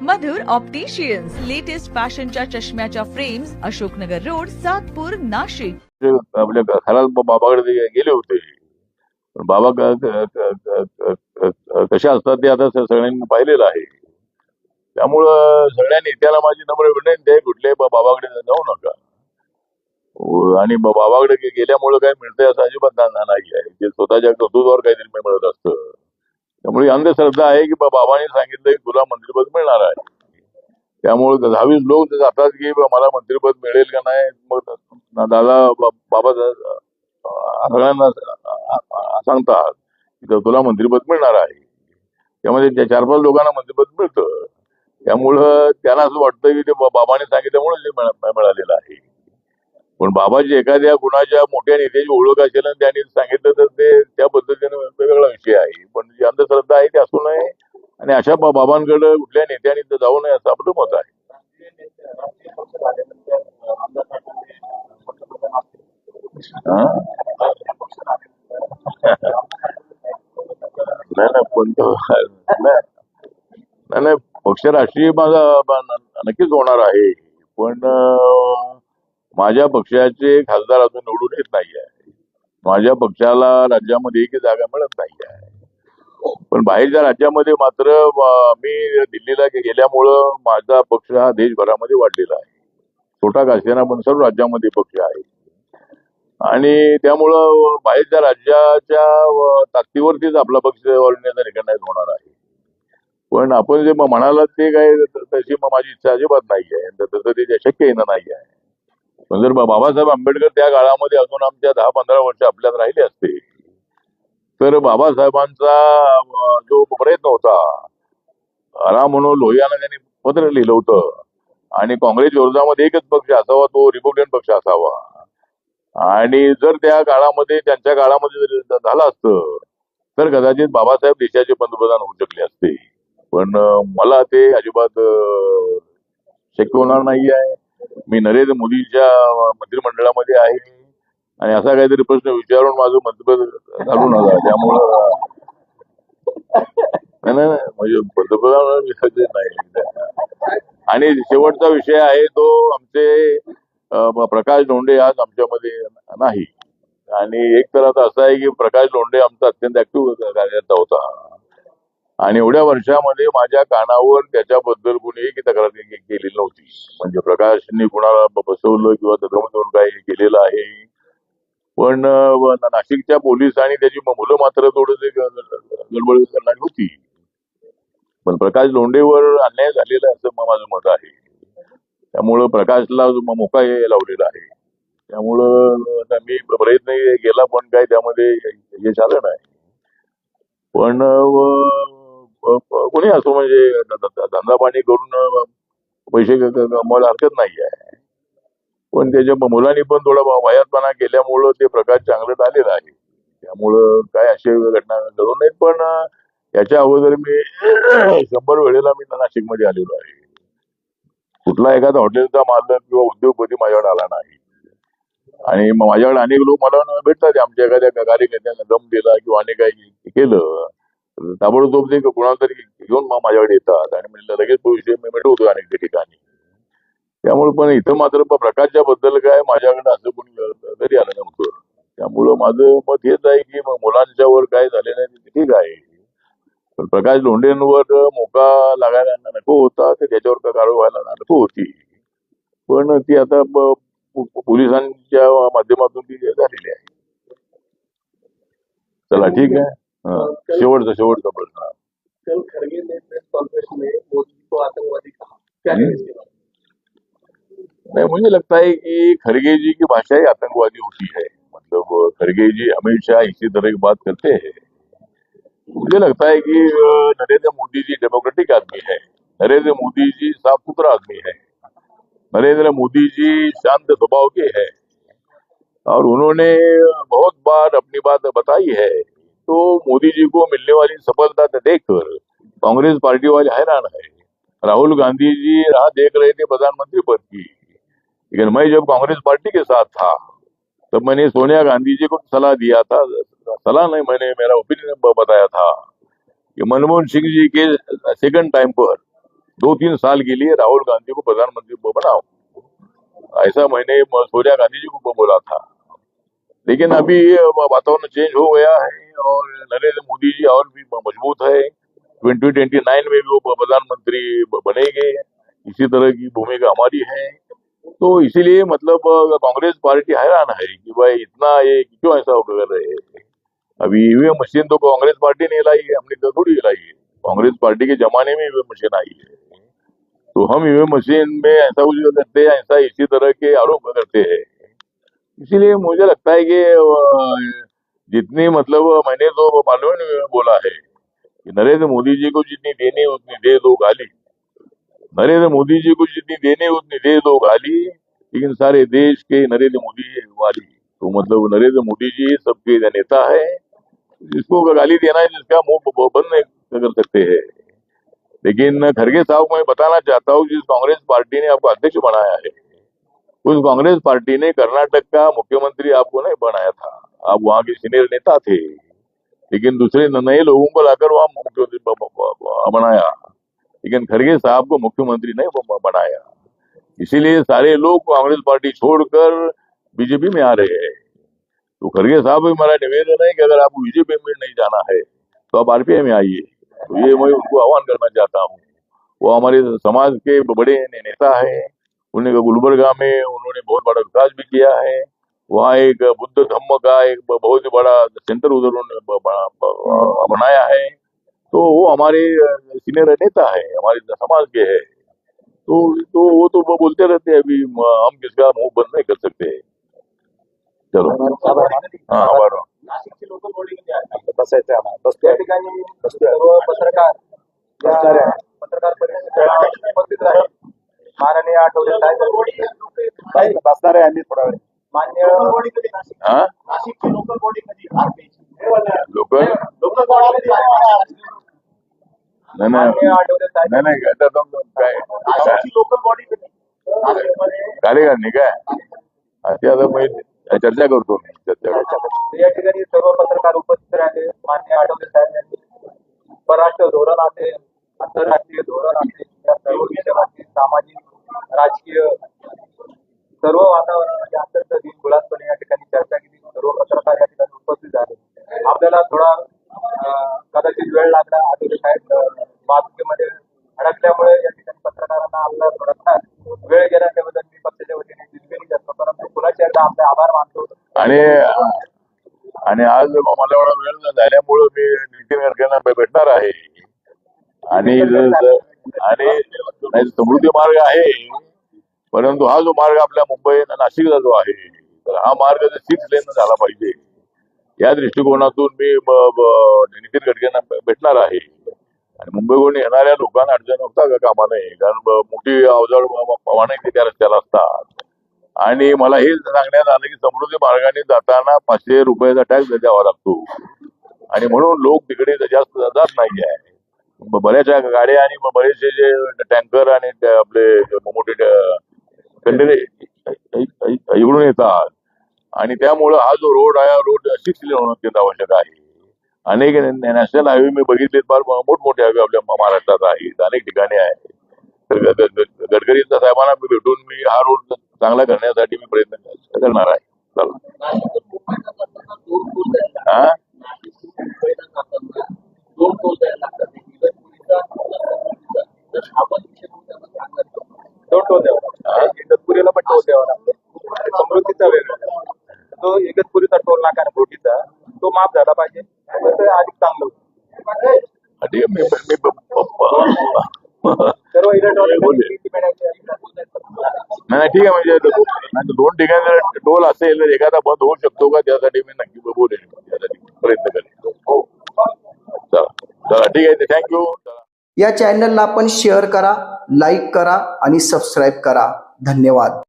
मधुर opticians latest फॅशनच्या चष्म्याच्या frames, Ashoknagar road, Satpur, Nashik. आपल्या घरात बाबाकडे गेले होते, पण बाबा कशा असतात ते आता सगळ्यांनी पाहिलेलं आहे। त्यामुळं सगळ्या नेत्याला माझी नम्र विनंती आहे, कुठल्याही बाबाकडे जाऊ नका। आणि बाबाकडे गेल्यामुळे काय मिळतंय असं अजिबात नाही आहे, ते स्वतःच्या कर्तृत्वावर काहीतरी मिळत असतं। त्यामुळे अंधश्रद्धा आहे की बाबांनी सांगितलं की तुला मंत्रिपद मिळणार आहे, त्यामुळे 10-20 लोक जातात की मला मंत्रिपद मिळेल का नाही। मग दादा बाबा सगळ्यांना सांगतात की तुला मंत्रिपद मिळणार आहे, त्यामध्ये 4-5 लोकांना मंत्रिपद मिळतं। त्यामुळं त्यांना असं वाटतं की ते बाबांनी सांगितल्यामुळे ते मिळालेलं आहे। पण बाबाची एखाद्या गुणाच्या मोठ्या नेत्याची ओळख असेल आणि त्यांनी सांगितलं तर ते त्या पद्धतीने वेगळा विषय आहे, पण जी अंधश्रद्धा आहे ती असू नये आणि अशा बाबांकडे कुठल्या नेत्यांनी जाऊ नये असं आपलं मत आहे। नाही, पक्ष राष्ट्रीय माझा नक्कीच होणार आहे, पण माझ्या पक्षाचे खासदार अजून निवडून येत नाही आहे। माझ्या पक्षाला राज्यामध्ये एकही जागा मिळत नाही आहे, पण बाहेरच्या राज्यामध्ये मात्र मी दिल्लीला गेल्यामुळं माझा पक्ष हा देशभरामध्ये वाढलेला आहे। छोटा का असेना पण सर्व राज्यामध्ये पक्ष आहे आणि त्यामुळं बाहेरच्या राज्याच्या ताकदीवरतीच आपला पक्ष वाढवण्याचा निर्णय होणार आहे। पण आपण जे म्हणालात ते काय तशी माझी इच्छा अजिबात नाही आहे, तसं ते शक्यही नाही आहे। पण जर बाबासाहेब आंबेडकर त्या काळामध्ये अजून आमच्या 10-15 वर्ष आपल्यात राहिले असते तर बाबासाहेबांचा जो प्रयत्न होता, राम मनोहर लोहियानं त्यांनी पत्र लिहिलं होतं आणि काँग्रेस विरोधामध्ये एकच पक्ष असावा, तो रिपब्लिकन पक्ष असावा। आणि जर त्या काळामध्ये त्यांच्या काळामध्ये जर झालं असतं तर कदाचित बाबासाहेब देशाचे पंतप्रधान होऊ शकले असते, पण मला ते अजिबात शक्य होणार नाही आहे। मी नरेंद्र मोदींच्या मंत्रिमंडळामध्ये आहे आणि असा काहीतरी प्रश्न विचारून माझं मंत्रिपद घालू नका। त्यामुळं नाही म्हणजे पंतप्रधान नाही। आणि शेवटचा विषय आहे तो आमचे प्रकाश लोंढे आज आमच्यामध्ये नाही, आणि एक तर आता असं आहे की प्रकाश लोंढे आमचा अत्यंत ऍक्टिव्ह कार्यकर्ता होता आणि एवढ्या वर्षामध्ये माझ्या कानावर त्याच्याबद्दल कुणीही तक्रार केलेली नव्हती। म्हणजे प्रकाशने कुणाला बसवलं किंवा त्याच्यामधून काही केलेलं आहे, पण नाशिकच्या पोलिसांनी त्याची मुलं मात्र थोडंसे गडबड करणारी होती, पण प्रकाश लोंढेवर अन्याय झालेला असं माझं मत आहे। त्यामुळं प्रकाशला मोका लावलेला आहे। त्यामुळं मी प्रयत्न केला पण काय त्यामध्ये यश आलं नाही। पण कोणी असो म्हणजे धंदा पाणी करून पैसे कमवायला हरकत नाही आहे, पण त्याच्या मुलांनी पण थोडा वयातपणा केल्यामुळं ते प्रकाश चांगलं आलेलं आहे। त्यामुळं काय अशी घटना घडू नयेत, पण याच्या अगोदर मी 100 वेळेला मी नाशिकमध्ये आलेलो आहे। कुठला एखादा हॉटेलचा मालक किंवा उद्योगपती माझ्याकडे आला नाही आणि माझ्याकडे अनेक लोक मला भेटतात, आमच्या एखाद्या कार्यकर्त्यांना दम दिला किंवा अनेक काही केलं ताबडतोब ते कुणाला तरी घेऊन माझ्याकडे येतात आणि म्हणजे लगेच तो विषय मी मिटवतो अनेक ठिकाणी। त्यामुळे पण इथं मात्र प्रकाशच्या बद्दल काय माझ्याकडे असं कोणी तरी आलं नव्हतं। त्यामुळं माझं मत हेच आहे की मुलांच्यावर काय झाले नाही ठीक आहे, पण प्रकाश लोंढेंवर मोका लागायला नको होता, तर त्याच्यावर कारवाई व्हायला नको होती, पण ती आता पोलिसांच्या माध्यमातून ती झालेली आहे। चला ठीक आहे, शेवटचा प्रश्न। कल खड़गे ने प्रेस कॉन्फ्रेंस में मोदी को आतंकवादी कहा, क्या नहीं, मुझे लगता है कि खड़गे जी की भाषा ही आतंकवादी होती है। मतलब खड़गे जी हमेशा इसी तरह की बात करते हैं। मुझे लगता है कि नरेंद्र मोदी जी डेमोक्रेटिक आदमी है, नरेंद्र मोदी जी साफ सुथरा आदमी है, नरेंद्र मोदी जी शांत स्वभाव के है और उन्होंने बहुत बार अपनी बात बताई है। तो मोदी जी को मिलने वाली सफलता देखकर कांग्रेस पार्टी वाले हैरान है। राहुल गांधी जी राह देख रहे थे प्रधानमंत्री पद की, लेकिन मैं जब कांग्रेस पार्टी के साथ था तब मैंने सोनिया गांधी जी को सलाह दिया था, सलाह नहीं मैंने मेरा ओपिनियन बताया था कि मनमोहन सिंह जी के सेकंड टाइम पर 2-3 साल के लिए राहुल गांधी को प्रधानमंत्री बनाओ, ऐसा मैंने सोनिया गांधी जी को बोला था। लेकिन अभी वातावरण चेंज हो गया है और नरेंद्र मोदी जी और भी मजबूत है। 2029 में भी वो प्रधानमंत्री बनेंगे, इसी तरह की भूमिका हमारी है। तो इसीलिए मतलब कांग्रेस पार्टी हैरान है कि भाई इतना ये क्यों ऐसा कर रहे हैं। अभी ईवीएम मशीन तो कांग्रेस पार्टी ने लाई है, हमने तो थोड़ी लाई है। कांग्रेस पार्टी के जमाने में ईवीएम मशीन आई है, तो हम ईवीएम मशीन में ऐसा कुछ करते हैं, ऐसा इसी तरह के आरोप करते हैं। इसीलिए मुझे लगता है कि जितनी मतलब मैंने तो पार्लियामेंट में बोला है कि नरेंद्र मोदी जी को जितनी देनी उतनी दे दो गाली, नरेंद्र मोदी जी को जितनी देनी उतनी दे दो गाली, लेकिन सारे देश के नरेंद्र मोदी वाली। तो मतलब नरेंद्र मोदी जी सबके नेता है, जिसको गाली देना है जिसका मुंह बंद नहीं कर सकते हैं। लेकिन खड़गे साहब को मैं बताना चाहता हूँ, जिस कांग्रेस पार्टी ने आपको अध्यक्ष बनाया है, उस कांग्रेस पार्टी ने कर्नाटक का मुख्यमंत्री आपको नहीं बनाया था। आप वहां के सीनियर नेता थे, लेकिन दूसरे नए लोगों को लाकर वहां मुख्यमंत्री बनाया, लेकिन खड़गे साहब को मुख्यमंत्री नहीं बनाया। इसीलिए सारे लोग कांग्रेस पार्टी छोड़कर बीजेपी में आ रहे हैं। तो खड़गे साहब भी हमारा निवेदन है कि अगर आपको बीजेपी में नहीं जाना है तो आप आरपीआई में आइए। तो ये मैं उनको आह्वान करना चाहता हूँ। वो हमारे समाज के बड़े नेता है, उन्हें गुलबर्गा में उन्होंने बहुत बड़ा विकास भी किया है। वहाँ एक बुद्ध धम्म का एक बहुत ही बड़ा सेंटर उधर उन्होंने बनाया है। तो वो हमारे सीनियर नेता है, हमारे समाज के है। तो वो तो बोलते रहते हैं, अभी हम किसका मुंह बंद नहीं कर सकते। चलो हाँ आभार. नाशिकची लोकल बॉडी किती आहे बसायचं त्या ठिकाणी सर्व पत्रकार परिषद उपस्थित आहे. माननीय आठवले साहेब बसणार आहे आम्ही थोडा वेळ. मान्य नाशिकची लोकल बॉडी कधी लोकल नाही काय लोकल बॉडी कधी कार्यकारिणी काय असे आता मी चर्चा करतो. या ठिकाणी सर्व पत्रकार उपस्थित राहिले. मान्य आठवले साहेब यांनी परराष्ट्र धोरण असेल, आंतरराष्ट्रीय धोरण असेल, या सर्व विषयावरती सामाजिक राजकीय सर्व वातावरणामध्ये अत्यंत दिलखुलासपणे या ठिकाणी चर्चा केली. सर्व पत्रकार या ठिकाणी उपस्थित झाले. आपल्याला थोडा कदाचित वेळ लागला. आठवले साहेब वाहतुकीमध्ये अडकल्यामुळे या ठिकाणी पत्रकारांना आपला थोडासा वेळ गेला, त्याबद्दल मी पक्षाच्या वतीने दिलगिरी करतो. परंतु पुन्हा एकदा आपले आभार मानतो. आणि आज मला एवढा वेळ झाल्यामुळे मी नितीन गडकरींना भेटणार आहे. आणि समृद्धी मार्ग आहे, परंतु हा जो मार्ग आपल्या मुंबई नाशिकचा जो आहे, तर हा मार्ग 6 लेन झाला पाहिजे. या दृष्टिकोनातून मी नितीन गडकरींना भेटणार आहे. आणि मुंबईकडून येणाऱ्या लोकांना अडचण होता का कामा नये, कारण मोठी अवजड वाहने त्या रस्त्याला असतात. आणि मला हे सांगण्यात आलं की समृद्धी मार्गाने जाताना 500 रुपयाचा टॅक्स द्यावा लागतो, आणि म्हणून लोक तिकडे जास्त जात नाही आहे. बऱ्याचशा गाड्या आणि बरेचसे जे टँकर आणि आपले मोठे कंटेनर इकडून येतात, आणि त्यामुळे हा जो रोड आहे, रोड 6 लेन होणं अत्यंत आवश्यक आहे. अनेक नॅशनल हायवे मी बघितले, फार मोठमोठे हायवे आपल्या महाराष्ट्रात आहेत, अनेक ठिकाणी आहेत. तर गडकरी साहेबांना भेटून मी हा रोड चांगला करण्यासाठी मी प्रयत्न करणार आहे. इगतपुरीला पण टोल द्यावा लागतो. समृद्धीचा वेगळा तो इगतपुरीचा टोल नाका बोटीचा तो माफ झाला पाहिजे, अधिक चांगलं होतं. सर्व नाही ठीक आहे. म्हणजे 2 ठिकाणी टोल असेल तर एखादा बंद होऊ शकतो का, त्यासाठी मी नक्की बोलेन, त्यासाठी प्रयत्न करेन. चला ठीक आहे, थँक्यू. या चॅनलला आपण शेअर करा, लाईक करा आणि सबस्क्राईब करा. धन्यवाद.